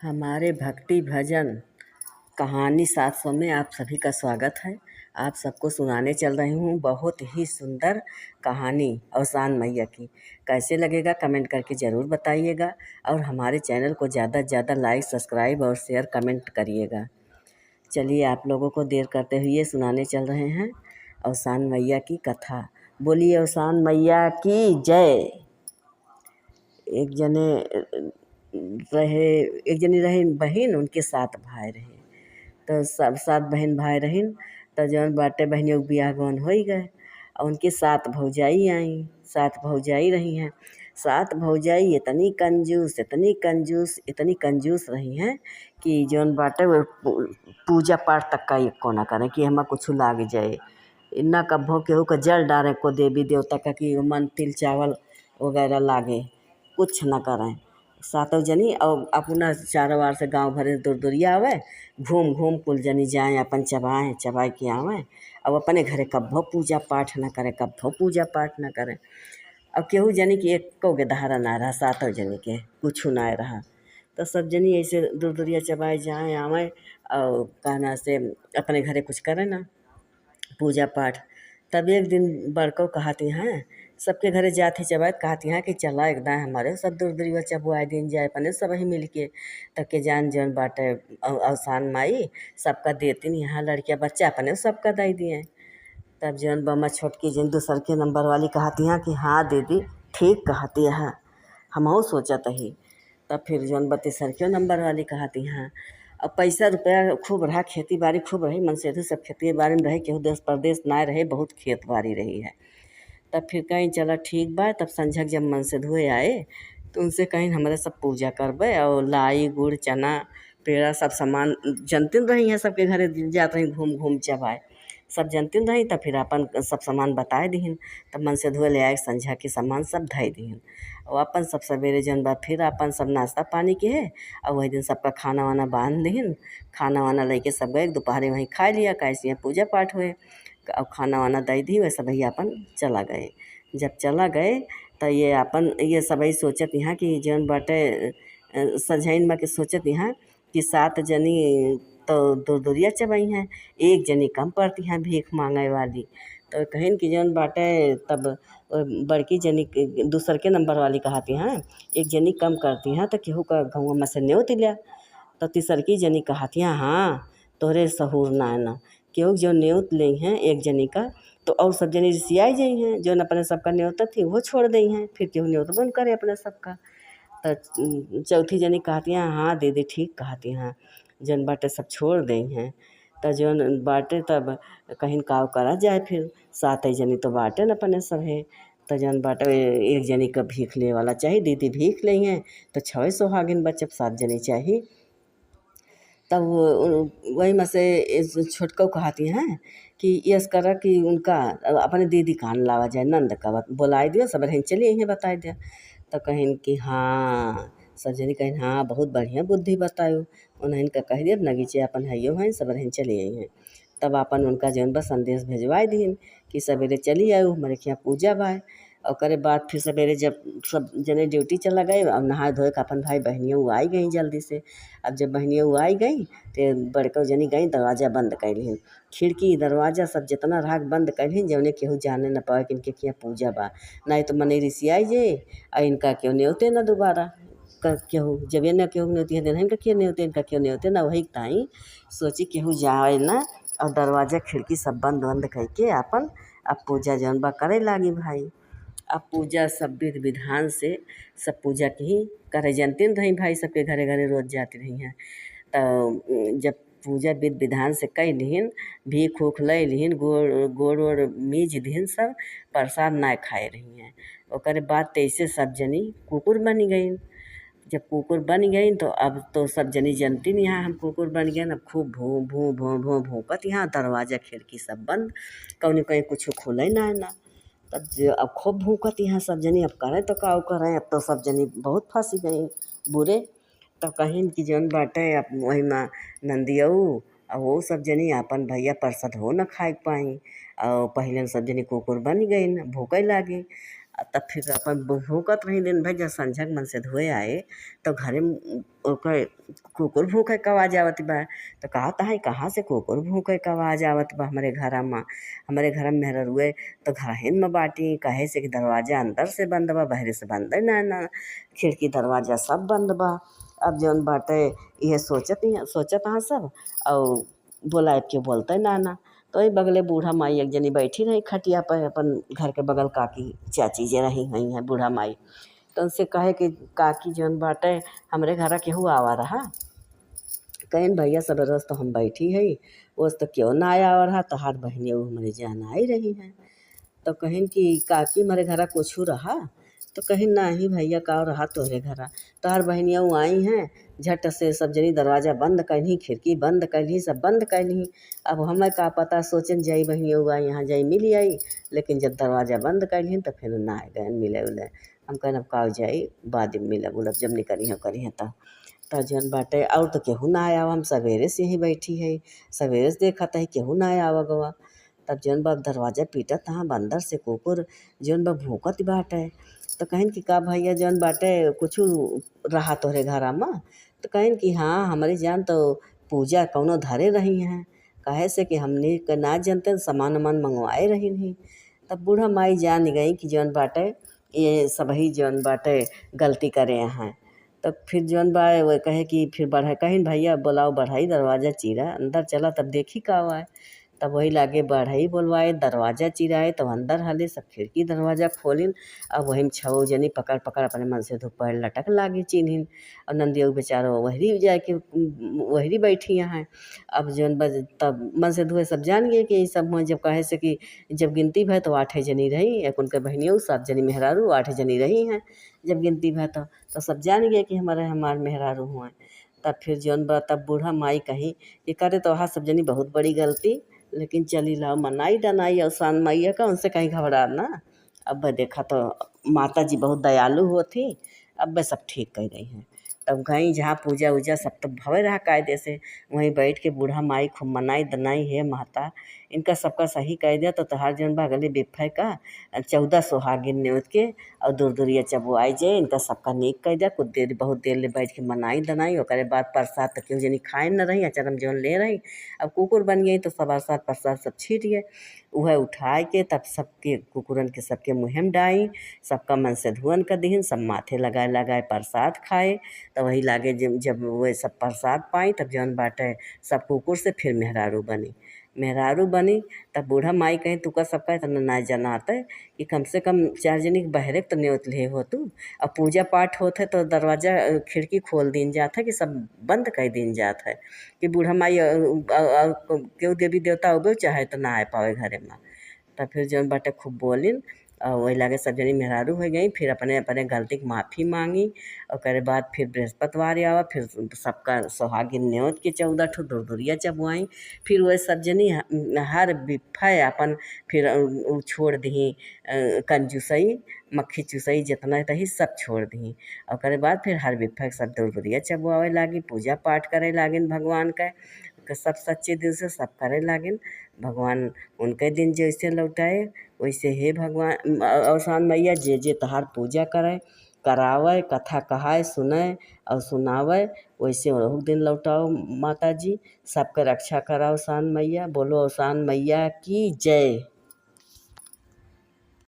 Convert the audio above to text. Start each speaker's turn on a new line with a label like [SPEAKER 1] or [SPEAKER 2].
[SPEAKER 1] हमारे भक्ति भजन कहानी 700 में आप सभी का स्वागत है। आप सबको सुनाने चल रही हूँ बहुत ही सुंदर कहानी अवसान मैया की। कैसे लगेगा कमेंट करके ज़रूर बताइएगा और हमारे चैनल को ज़्यादा से ज़्यादा लाइक सब्सक्राइब और शेयर कमेंट करिएगा। चलिए आप लोगों को देर करते हुए सुनाने चल रहे हैं अवसान मैया की कथा। बोलिए अवसान मैया की जय। एक जनी रहे बहन, उनके 7 भाई रहे। तो सब 7 बहन भाई रहीन। तो जौन बाटे बहनियों के बियाह गौन हो गए और उनकी 7 भौजाई आई। 7 भौजाई रही हैं। 7 भौजाई इतनी कंजूस इतनी कंजूस रही हैं कि जौन बाटे वो पूजा पाठ तक का एक को ना करें कि हमें कुछ लाग जाए। इन्ना कभो केहू का जल डारे को देवी देवता का कि मन तिल चावल वगैरह लागे, कुछ न करें। 7 जनी और अपना चारों वार से गांव भर दूर दूरिया आवे, घूम घूम कुल जनी जाएँ अपन चबाए के आवें और अपने घरे कब्बो पूजा पाठ न करें, कब्बो पूजा पाठ न करें। अब केहू जनी कि एको के दहारा ना रहा, 7 जनी के कुछ ना रहा। तो सब जनी ऐसे दूर दूरिया चबाए जाएँ आवें और कहना से अपने घरे कुछ करें ना पूजा पाठ। तब एक दिन बड़को कहती हैं, सबके घरे जाती चबात कहती हैं कि चला एकदम हमारे सब दूर दूरिया चबुआए दिन जाए अपने सब ही मिल के तब के जान जौन बाटे अवसान माई सबका देती नहीं, यहाँ लड़कियाँ बच्चा अपने सबका दे दिए। तब जौन बम्मा छोटकी जन दूसर के नंबर वाली कहती हैं कि हाँ दीदी ठीक कहती है, हमहू सोचत ही। तब फिर जौन बत्तीसर के नंबर वाली कहती हैं। अब पैसा रुपया खूब रहा, खेती बाड़ी खूब रही, मन से सब खेती बाड़ी में रहे, केहू देश परदेश ना रहे, बहुत खेत बाड़ी रही है। तब फिर कहीं चला ठीक बा। तब संझक जब मन से धोए आए तो उनसे कहीं हमारे सब पूजा करबे और लाई गुड़ चना पेड़ा सब सामान जनतिन रही हैं, सबके घरे जात रही घूम घूम चबाए सब जनतिन रही। तब फिर अपन सब सामान बताए दीन। तब मन से धोए ले आए संझा के सामान सब धई दीन और अपन सब सवेरे जन बा फिर अपन सब नाश्ता पानी के है और वही दिन सबका खाना वाना बांध दीन। खाना वाना लेके सब गए, दोपहर वहीं खा लिया, कैसे पूजा पाठ हुए और खाना वाना दे दी। वैसे भैया अपन चला गए। जब चला गए तो ये अपन ये सबई सोचत यहाँ कि जौन बाटे सझाइन में के सोचत यहाँ कि 7 जनी तो दूर दूरिया चबई हैं, एक जनी कम पड़ती हैं भीख मांगे वाली। तो कहिन कि जौन बाटे तब बड़की जनी दूसर के नंबर वाली कहती हैं एक जनी कम करती हैं तो केहू का गाँव में से न्योत लिया। तो तीसरकी जनी कहती हैं हाँ तोहरे सहूर ना केहू जो न्योत ले हैं एक जनी का तो और सब जनी रिसियाई जाइ हैं, जो अपने सबका न्योता थी वो छोड़ दी हैं, फिर केहू न्योत बंद करे अपने सबका। तो चौथी जनी कहती हैं हाँ दीदी ठीक कहती हैं, जौन बाटे सब छोड़ दी हैं। तो जौन बाटे तब कहीं काव करा जाए फिर 7 जनी तो बाटे न अपने सब है। तो जौन बाटे एक जनी का भीख ले वाला चाहिए, दीदी भीख ले हैं तो 6 सोहागिन बच्चे 7 जनी चाहिए। तब वही में से छोटको कहती हैं कि यस करा कि उनका अपने दीदी कान लावा जाए नंद का बोलाई दियो, सब रही चलिए यहीं बताए दिया। तो कहिन कि हाँ सब जनी कहिन हाँ बहुत बढ़िया बुद्धि बतायो। उन्हें का कह दिया नगीचे अपन हइयो हैं, सब रही चलिए हैं। तब अपन उनका जौन बस संदेश भेजवाए दीन कि सवेरे चली आयो हमारे यहाँ पूजा बाय। और करे बाद फिर सवेरे जब सब जने ड्यूटी चला गए और नहा धोए के अपन भाई बहनियों वो आई गई जल्दी से। अब जब बहनियों वो आई गई तो बड़को जनी गई दरवाज़ा बंद कैलिन, खिड़की दरवाज़ा सब जितना राग बंद कैलिन जौने केहू जाने न पाए कि इनके यहाँ पूजा बा, नहीं तो मने रिसियाई जे और इनका क्यों न्योते न दोबारा केहू जब ये न केहू न्योती देना इनका क्यों न्योते इनका क्यों न्योते ना। वही ताई सोची केहू जाए ना और दरवाज़ा खिड़की सब बंद बंद करके अपन अब पूजा जौन बा करे लागी भाई। अब पूजा सब विधि विधान से सब पूजा की ही करे जनती रही भाई, सबके घरे घरे रोज जाती रही हैं। तो जब पूजा विधि विधान से कैलिन भीख उख ले लिहन गोड़ ओड़ मीज दिहन सब प्रसाद ना खाए रही हैं। ओकरे बाद तैसे सब जनी कुकुर बन गई। जब कुकुर बन गई तो अब तो सब जनी जनती नहीं यहाँ हम कुकुर बन गए। अब खूब भूँ भूँ भूँ भूँ भूँकत यहाँ दरवाज़ा खिड़की सब बंद, कहीं कहीं कुछ खुले ना है ना। तब अब खूब भूकत यहाँ सब जनी अब करें तो का करें, अब तो सब जनी बहुत फंस गई बुरे। तब कहीं कि जौन बाटे अब वही माँ नंदियऊ और वो सब जनी अपन भैया प्रसाद हो न खाए पाई और पहले सब जनी कुकुर बन गई न भूखे लागी। तब फिर अपन भूकत रही दिन भर। जब संझक मन से धोए आए तो घरे में ओकर कुकुर भूखे के आवाज आवत बा। तो कहता है कहाँ से कुकुर भूखे के आवाज आवत बा हमारे घर में। हमारे घर में मेहरुए तो घरहिन में बाटी, कहे से कि दरवाजा अंदर से बंद बा, बाहर से बंद ना, खिड़की दरवाजा सब बंद बा। अब जौन बाटे ये सोचत हाँ सब, और बोला क्यों बोलते ना। तो वही बगले बूढ़ा माई एक जनी बैठी रही खटिया पर, अपन घर के बगल काकी चाची जे रही हुई हैं बूढ़ा माई। तो उनसे कहे कि काकी जौन बाटे हमरे घर केहू आवा रहा। कहें भैया सब रोज तो हम बैठी है, ओस तो क्यों ना आया रहा, तोहार बहनिया वो हमारे जान आई रही हैं। तो कहें कि काकी हमारे घर कुछ रहा। तो कहें नहीं भैया का रहा तोहरे घर, तोहार बहनिया वो आई हैं, झट से सब जनी दरवाज़ा बंद कैली, खिड़की बंद कैली, सब बंद कैली। अब हमें का पता, सोचन जाई बहनिया हुआ यहाँ जाई मिली आई, लेकिन जब दरवाज़ा बंद कैली तो फिर ना आ गए मिले उले। हम कहन अब का जाई बाद में मिलब उलब जब निकली हो करी तो जौन बाटे और तो केहू ना आया। हम सवेरे से यहीं बैठी है, सवेरे से देखा था केहू ना आया गवा। तब जौन बा दरवाजा पीटत तहाँ बंदर से कुकुर जौन बा भूकत बाटे। तो कहें कि का भैया जौन बाटे कुछ रहा तोहरे घर में। तो कहें कि हाँ हमारी जान तो पूजा कौनो धरे रही हैं, कहे से कि हमने के ना जानते सामान वामान मंगवाए रही नहीं। तब बूढ़ा माई जान गई कि जौन बाटे ये सबही जौन बाटे गलती करे हैं। तब फिर जौन बा वो कहे कि फिर बढ़ा कहीं भैया बोलाओ बढ़ाई दरवाज़ा चीरा अंदर चला तब देखी का हुआ है। तब वही लागे बढ़ई बोलवाए, दरवाज़ा चिराए, तब अंदर हले सब खिड़की दरवाज़ा खोलिन। अब वही में छो जनी पकड़ पकड़ अपने मन से तो पैर लटक लागी चिन्हिन। और नंदिया बेचारो वहरी जाके वहरी बैठी हैं। अब जौन बज तब मन से धोए सब जान गए कि सब में जब कहे से कि जब गिनती भय तो 8 जनी रही, एक उनके बहनियों 7 जनी मेहरारू 8 जनी रही हैं जब गिनती भय तो सब जान गए कि हमार मेहरारू हुआ। तब फिर जौन बा तब बूढ़ा माई कही कि करे तो वहाँ सब जनी बहुत बड़ी गलती, लेकिन चली लाओ मनाई डनाई अवसान मैया का, उनसे कहीं घबराना। अब वह देखा तो माता जी बहुत दयालु होती, अब वह सब ठीक कर रही हैं। तब गई जहाँ पूजा उजा सब तो भवे रहा कायदे से, वहीं बैठ के बूढ़ा माई खूब मनाई दनाई है माता इनका सबका सही कह दिया। तो तोहार जौन बा गले बिफे का 14 सोहागिन न्योत के और दूर दूरिया चबुआई जाए, इनका सबका नीक कह दिया। कुछ देर बहुत देर ले बैठ के मनाई दनाई, ओकरे बाद प्रसाद तो क्यों जनी खाए न रही, अचरम जौन ले रही। अब कुकुर बन गई तो सब प्रसाद प्रसाद सब छीट गए। वह उठाए के तब सबके कुकुरन के सबके मुँह में डाई, सबका मन से धुअन कर दीन, सब माथे लगाए लगाए प्रसाद खाए। तो वही लागे जब जब वे सब प्रसाद पाई तब जौन बाटे सब कुकुर से फिर मेहरारू बनी। तब बूढ़ा माई कहीं तू का सबका इतना ना जनाते कि कम से कम 4 जनी के बहरे तो न्योत ले हो तू। अब पूजा पाठ होते तो दरवाज़ा खिड़की खोल दीन जाता है कि सब बंद कर दीन जाता है कि बूढ़ा माई क्यों देवी देवता उबे चाहे तो ना आ पावे घरे में। तब फिर जौन बाटे खूब बोलिन और वही लागे सब जनी मेहरारू हो गई, फिर अपने अपने गलती की माफ़ी मांगी। और करे बाद फिर बृहस्पतिवार आवा, फिर सबका सोहागिन न्योत के 14 ठो दुरदुरिया चबुआई। फिर वह सब जनी हर बिफे अपन फिर छोड़ दी कंजूसई मक्खी चुसई जितना रही सब छोड़ दी। और करे बाद फिर हर बिफे सब दुरदुरिया चबुआवे लागी, पूजा पाठ करे लागिन भगवान के सब सच्चे दिल से सब करे लागिन। भगवान उनके दिन जैसे लौटाए वैसे हे भगवान अवसान मैया जे जे तहार पूजा करे करावे, कथा कहाए सुने और सुनावे, वैसे वही दिन लौटाओ माता जी। सबके रक्षा कराओ अवसान मैया। बोलो अवसान मैया की जय।